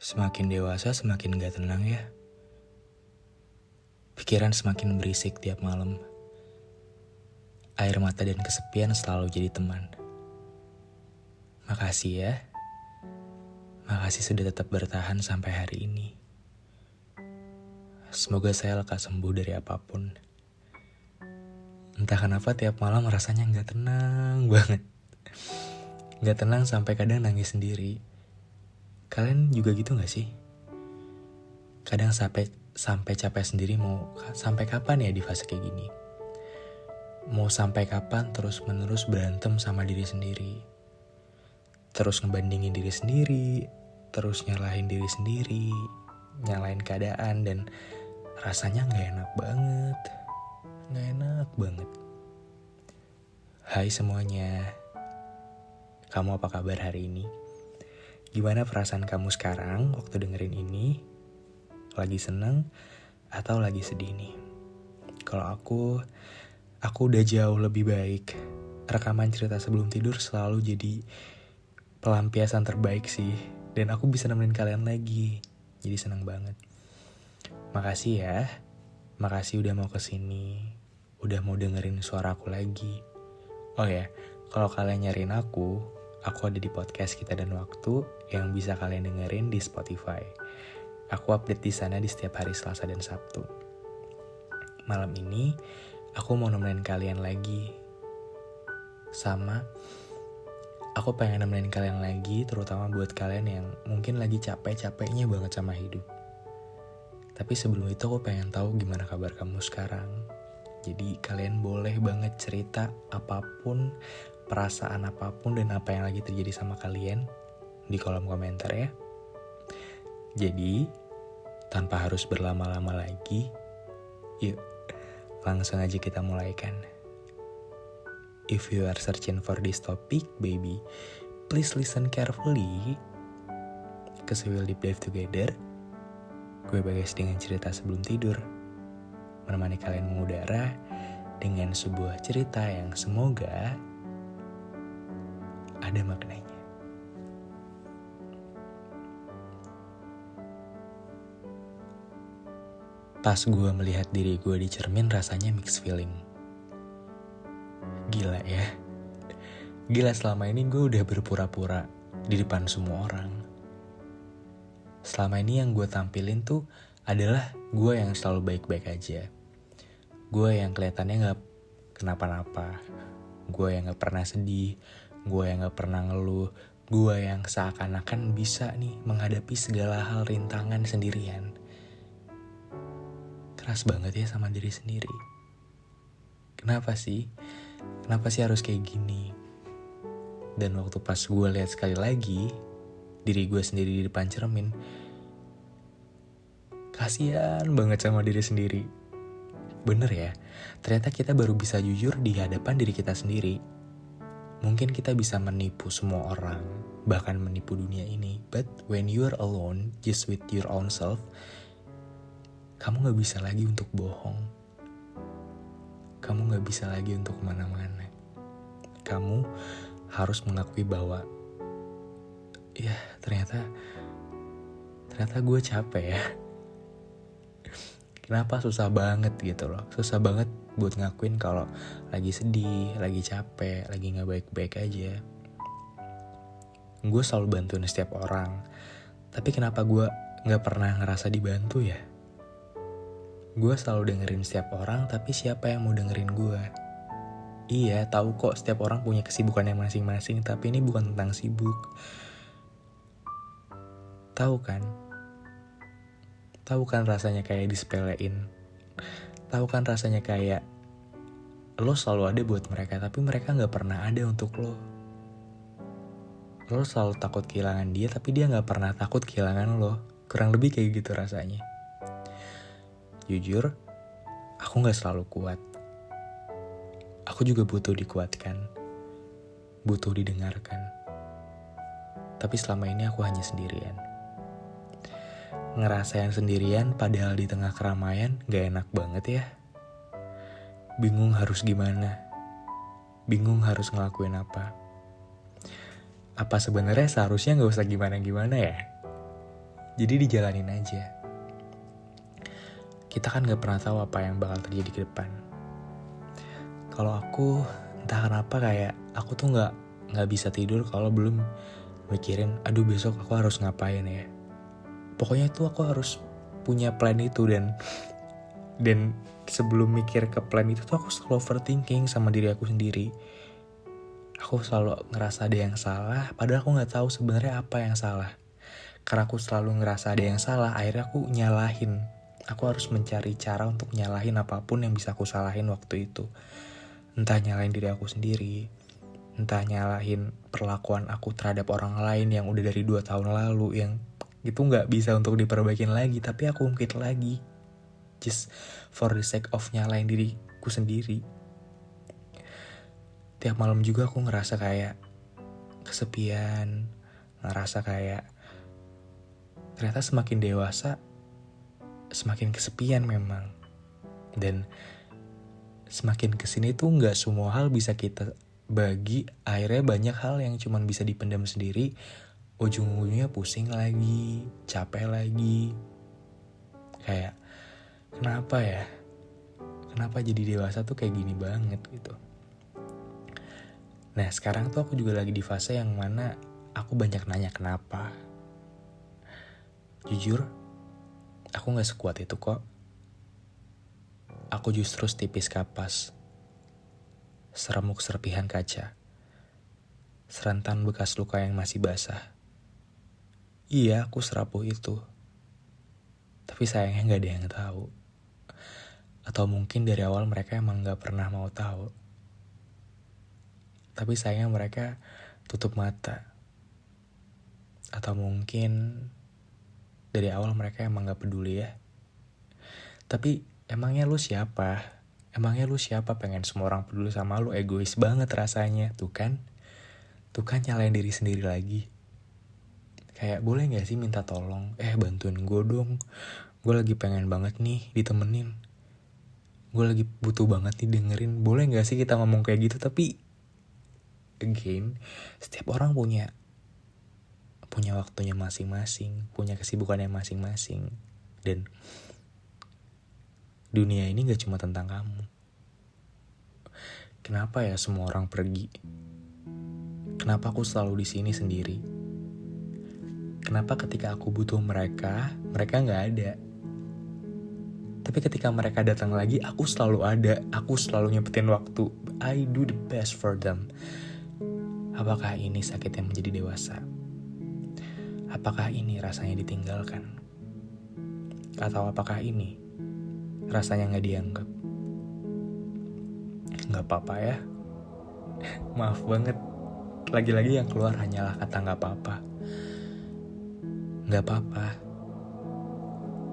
Semakin dewasa semakin gak tenang ya. Pikiran semakin berisik tiap malam. Air mata dan kesepian selalu jadi teman. Makasih ya. Makasih sudah tetap bertahan sampai hari ini. Semoga saya lekas sembuh dari apapun. Entah kenapa tiap malam rasanya gak tenang banget. Gak tenang sampai kadang nangis sendiri. Kalian juga gitu gak sih? Kadang sampai capek sendiri mau sampai kapan ya di fase kayak gini? Mau sampai kapan terus-menerus berantem sama diri sendiri? Terus ngebandingin diri sendiri, terus nyalahin diri sendiri, nyalahin keadaan, dan rasanya gak enak banget. Gak enak banget. Hai semuanya, kamu apa kabar hari ini? Gimana perasaan kamu sekarang waktu dengerin ini? Lagi seneng atau lagi sedih nih? Kalau aku udah jauh lebih baik. Rekaman cerita sebelum tidur selalu jadi pelampiasan terbaik sih. Dan aku bisa nemenin kalian lagi. Jadi seneng banget. Makasih ya. Makasih udah mau kesini. Udah mau dengerin suara aku lagi. Oh ya, kalau kalian nyariin aku ada di podcast Kita dan Waktu yang bisa kalian dengerin di Spotify. Aku update di sana di setiap hari Selasa dan Sabtu. Malam ini aku mau nemenin kalian lagi. Sama, aku pengen nemenin kalian lagi, terutama buat kalian yang mungkin lagi capek-capeknya banget sama hidup. Tapi sebelum itu aku pengen tahu gimana kabar kamu sekarang. Jadi kalian boleh banget cerita apapun, perasaan apapun, dan apa yang lagi terjadi sama kalian di kolom komentar ya. Jadi, tanpa harus berlama-lama lagi, yuk langsung aja kita mulaikan. If you are searching for this topic, baby, please listen carefully, cause we will deep dive together. Gue Bagas dengan cerita sebelum tidur, menemani kalian mengudara dengan sebuah cerita yang semoga ada maknanya. Pas gue melihat diri gue di cermin rasanya mixed feeling. Gila ya. Gila, selama ini gue udah berpura-pura di depan semua orang. Selama ini yang gue tampilin tuh adalah gue yang selalu baik-baik aja. Gue yang kelihatannya gak kenapa-napa. Gue yang gak pernah sedih. Gue yang gak pernah ngeluh. Gue yang seakan-akan bisa nih menghadapi segala hal rintangan sendirian. Keras banget ya sama diri sendiri. Kenapa sih? Kenapa sih harus kayak gini? Dan waktu pas gue lihat sekali lagi diri gue sendiri di depan cermin, kasian banget sama diri sendiri. Bener ya, ternyata kita baru bisa jujur di hadapan diri kita sendiri. Mungkin kita bisa menipu semua orang, bahkan menipu dunia ini. But when you're alone, just with your own self, kamu gak bisa lagi untuk bohong. Kamu gak bisa lagi untuk kemana-mana. Kamu harus mengakui bahwa ya ternyata gue capek ya. Kenapa susah banget gitu loh. Susah banget buat ngakuin kalau lagi sedih, lagi capek, lagi gak baik-baik aja. Gue selalu bantuin setiap orang, tapi kenapa gue gak pernah ngerasa dibantu ya? Gue selalu dengerin setiap orang, tapi siapa yang mau dengerin gue? Iya, tahu kok setiap orang punya kesibukannya masing-masing, tapi ini bukan tentang sibuk. Tahu kan rasanya kayak disepelein. Tahu kan rasanya kayak lo selalu ada buat mereka, tapi mereka gak pernah ada untuk lo. Lo selalu takut kehilangan dia, tapi dia gak pernah takut kehilangan lo. Kurang lebih kayak gitu rasanya. Jujur, aku gak selalu kuat. Aku juga butuh dikuatkan. Butuh didengarkan. Tapi selama ini aku hanya sendirian. Ngerasain sendirian padahal di tengah keramaian gak enak banget ya. Bingung harus gimana. Bingung harus ngelakuin apa. Apa sebenarnya seharusnya gak usah gimana-gimana ya? Jadi dijalanin aja. Kita kan gak pernah tahu apa yang bakal terjadi ke depan. Kalau aku entah kenapa kayak aku tuh nggak bisa tidur kalau belum mikirin, aduh besok aku harus ngapain ya. Pokoknya tuh aku harus punya plan itu, dan sebelum mikir ke plan itu tuh aku selalu overthinking sama diri aku sendiri. Aku selalu ngerasa ada yang salah, padahal aku nggak tahu sebenarnya apa yang salah. Karena aku selalu ngerasa ada yang salah, akhirnya aku nyalahin. Aku harus mencari cara untuk nyalahin apapun yang bisa aku salahin waktu itu. Entah nyalahin diri aku sendiri, entah nyalahin perlakuan aku terhadap orang lain yang udah dari 2 tahun lalu, yang itu gak bisa untuk diperbaikin lagi, tapi aku ungkit lagi. Just for the sake of nyalahin diriku sendiri. Tiap malam juga aku ngerasa kayak kesepian, ngerasa kayak ternyata semakin dewasa semakin kesepian memang. Dan semakin kesini tuh gak semua hal bisa kita bagi. Akhirnya banyak hal yang cuman bisa dipendam sendiri. Ujung-ujungnya pusing lagi, capek lagi. Kayak kenapa ya? Kenapa jadi dewasa tuh kayak gini banget gitu. Nah sekarang tuh aku juga lagi di fase yang mana aku banyak nanya kenapa. Jujur, aku gak sekuat itu kok. Aku justru setipis kapas, seremuk serpihan kaca, serentan bekas luka yang masih basah. Iya, aku serapuh itu. Tapi sayangnya gak ada yang tahu. Atau mungkin dari awal mereka emang gak pernah mau tahu. Tapi sayangnya mereka tutup mata. Atau mungkin dari awal mereka emang gak peduli ya. Tapi emangnya lu siapa? Emangnya lu siapa pengen semua orang peduli sama lu? Egois banget rasanya. Tuh kan nyalain diri sendiri lagi. Kayak boleh gak sih minta tolong? Bantuin gue dong. Gue lagi pengen banget nih ditemenin. Gue lagi butuh banget nih dengerin. Boleh gak sih kita ngomong kayak gitu? Tapi again, setiap orang punya waktunya masing-masing, punya kesibukannya masing-masing. Dan dunia ini gak cuma tentang kamu. Kenapa ya semua orang pergi? Kenapa aku selalu di sini sendiri? Kenapa ketika aku butuh mereka gak ada? Tapi ketika mereka datang lagi, aku selalu ada. Aku selalu nyempetin waktu. I do the best for them. Apakah ini sakitnya menjadi dewasa? Apakah ini rasanya ditinggalkan? Atau apakah ini rasanya gak dianggap? Gak apa-apa ya. Maaf banget. Lagi-lagi yang keluar hanyalah kata gak apa-apa. Gak apa-apa.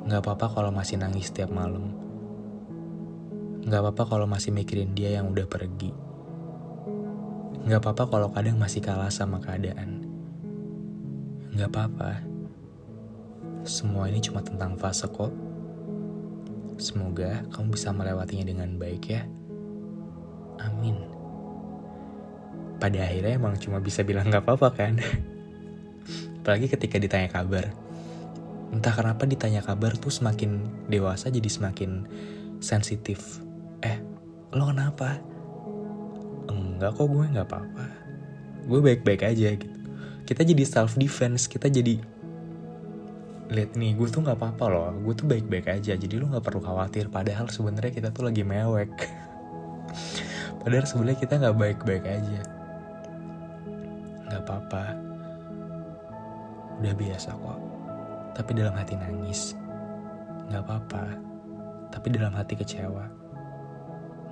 Gak apa-apa kalau masih nangis setiap malam. Gak apa-apa kalau masih mikirin dia yang udah pergi. Gak apa-apa kalau kadang masih kalah sama keadaan. Gak apa-apa. Semua ini cuma tentang fase kok. Semoga kamu bisa melewatinya dengan baik ya. Amin. Pada akhirnya emang cuma bisa bilang gak apa-apa kan. Apalagi ketika ditanya kabar. Entah kenapa ditanya kabar tuh semakin dewasa jadi semakin sensitif. Lo kenapa? Enggak kok, gue gak apa-apa. Gue baik-baik aja gitu. Kita jadi self defense. Kita jadi lihat nih, gue tuh gak apa-apa loh. Gue tuh baik-baik aja. Jadi lo gak perlu khawatir. Padahal sebenarnya kita tuh lagi mewek. Padahal sebenarnya kita gak baik-baik aja. Gak apa-apa. Udah biasa kok. Tapi dalam hati nangis. Gak apa-apa. Tapi dalam hati kecewa.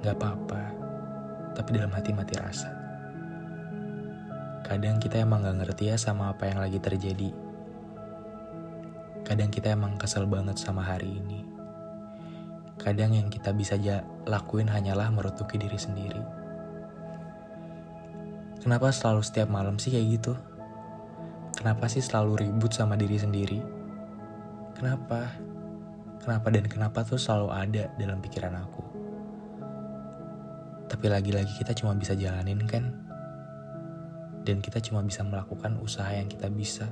Gak apa-apa. Tapi dalam hati mati rasa. Kadang kita emang gak ngerti ya sama apa yang lagi terjadi. Kadang kita emang kesel banget sama hari ini. Kadang yang kita bisa lakuin hanyalah merutuki diri sendiri. Kenapa selalu setiap malam sih kayak gitu? Kenapa sih selalu ribut sama diri sendiri? Kenapa? Dan kenapa tuh selalu ada dalam pikiran aku? Tapi lagi-lagi kita cuma bisa jalanin kan? Dan kita cuma bisa melakukan usaha yang kita bisa.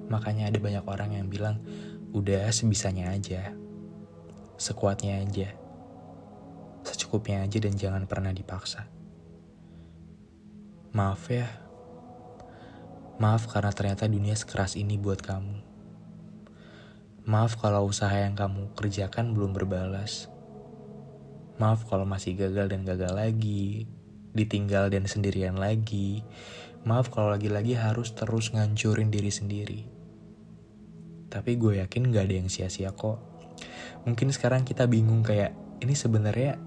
Makanya ada banyak orang yang bilang, udah sebisanya aja, sekuatnya aja, secukupnya aja dan jangan pernah dipaksa. Maaf ya, maaf karena ternyata dunia sekeras ini buat kamu. Maaf kalau usaha yang kamu kerjakan belum berbalas. Maaf kalau masih gagal dan gagal lagi, ditinggal dan sendirian lagi. Maaf kalau lagi-lagi harus terus ngancurin diri sendiri. Tapi gue yakin gak ada yang sia-sia kok. Mungkin sekarang kita bingung kayak, ini sebenarnya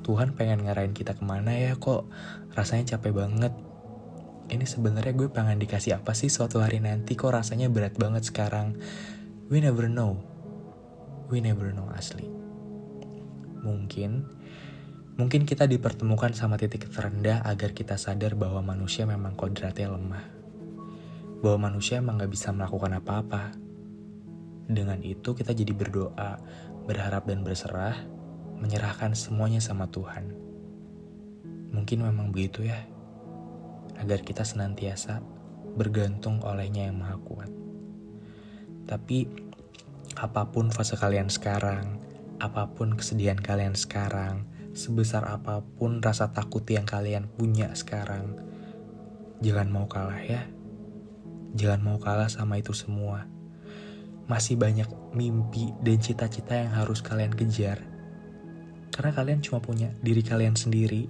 Tuhan pengen ngarahin kita kemana ya, kok rasanya capek banget. Ini sebenarnya gue pengen dikasih apa sih suatu hari nanti, kok rasanya berat banget sekarang. We never know. We never know asli. Mungkin kita dipertemukan sama titik terendah agar kita sadar bahwa manusia memang kodratnya lemah. Bahwa manusia emang gak bisa melakukan apa-apa. Dengan itu kita jadi berdoa, berharap dan berserah, menyerahkan semuanya sama Tuhan. Mungkin memang begitu ya, agar kita senantiasa bergantung olehnya yang maha kuat. Tapi apapun fase kalian sekarang, apapun kesedihan kalian sekarang, sebesar apapun rasa takut yang kalian punya sekarang, jangan mau kalah ya. Jangan mau kalah sama itu semua. Masih banyak mimpi dan cita-cita yang harus kalian kejar. Karena kalian cuma punya diri kalian sendiri.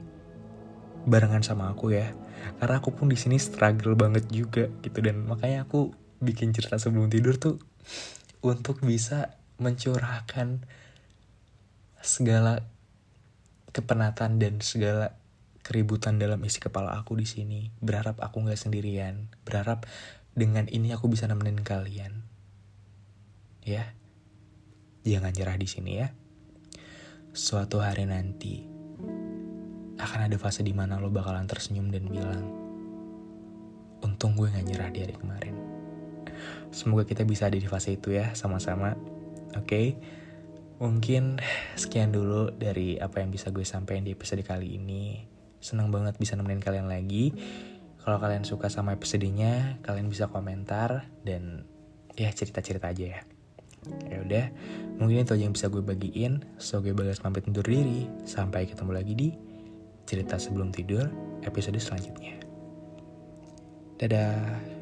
Barengan sama aku ya. Karena aku pun di sini struggle banget juga gitu, dan makanya aku bikin cerita sebelum tidur tuh untuk bisa mencurahkan segala kepenatan dan segala keributan dalam isi kepala aku di sini. Berharap aku nggak sendirian. Berharap dengan ini aku bisa nemenin kalian. Ya, jangan nyerah di sini ya. Suatu hari nanti akan ada fase dimana lo bakalan tersenyum dan bilang, untung gue gak nyerah di hari kemarin. Semoga kita bisa ada di fase itu ya, sama-sama. Oke? Mungkin sekian dulu dari apa yang bisa gue sampaikan di episode kali ini. Senang banget bisa nemenin kalian lagi. Kalau kalian suka sama episodenya, kalian bisa komentar dan ya cerita-cerita aja ya. Ya udah, mungkin itu aja yang bisa gue bagiin. So gue Bagas pamit undur diri. Sampai ketemu lagi di cerita sebelum tidur episode selanjutnya. Dadah.